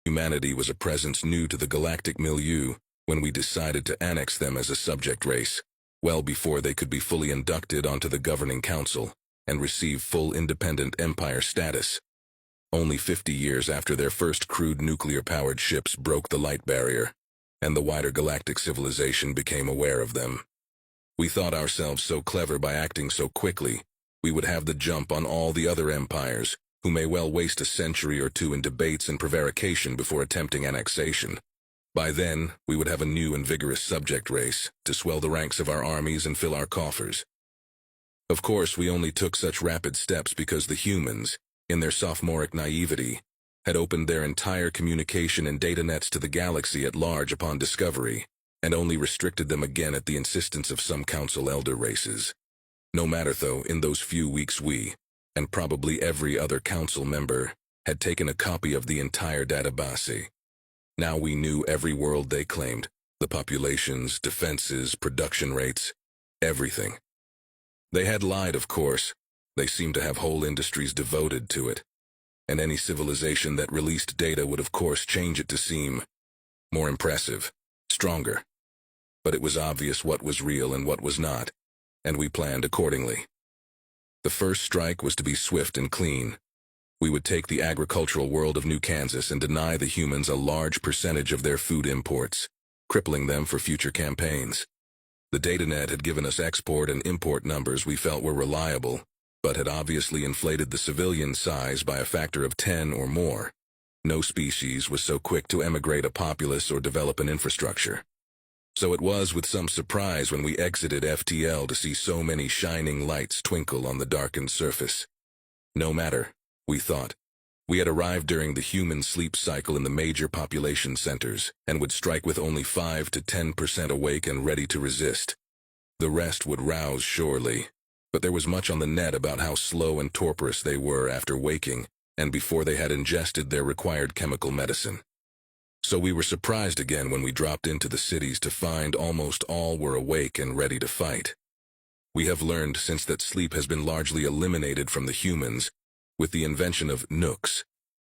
Humanity was a presence new to the galactic milieu when we decided to annex them as a subject race, well before they could be fully inducted onto the governing council and receive full independent empire status. Only 50 years after their first crude nuclear-powered ships broke the light barrier, and the wider galactic civilization became aware of them. We thought ourselves so clever by acting so quickly, we would have the jump on all the other empires, who may well waste a century or two in debates and prevarication before attempting annexation. By then, we would have a new and vigorous subject race to swell the ranks of our armies and fill our coffers. Of course, we only took such rapid steps because the humans, in their sophomoric naivety, had opened their entire communication and data nets to the galaxy at large upon discovery, and only restricted them again at the insistence of some council elder races. No matter though, in those few weeks we, and probably every other council member, had taken a copy of the entire database. Now we knew every world they claimed, the populations, defenses, production rates, everything. They had lied, of course. They seemed to have whole industries devoted to it. And any civilization that released data would of course change it to seem more impressive, stronger. But it was obvious what was real and what was not, and we planned accordingly. The first strike was to be swift and clean. We would take the agricultural world of New Kansas and deny the humans a large percentage of their food imports, crippling them for future campaigns. The datanet had given us export and import numbers we felt were reliable, but had obviously inflated the civilian size by a factor of 10 or more. No species was so quick to emigrate a populace or develop an infrastructure. So it was with some surprise when we exited FTL to see so many shining lights twinkle on the darkened surface. No matter, we thought. We had arrived during the human sleep cycle in the major population centers and would strike with only 5 to 10% awake and ready to resist. The rest would rouse surely, but there was much on the net about how slow and torporous they were after waking and before they had ingested their required chemical medicine. So we were surprised again when we dropped into the cities to find almost all were awake and ready to fight. We have learned since that sleep has been largely eliminated from the humans, with the invention of nooks,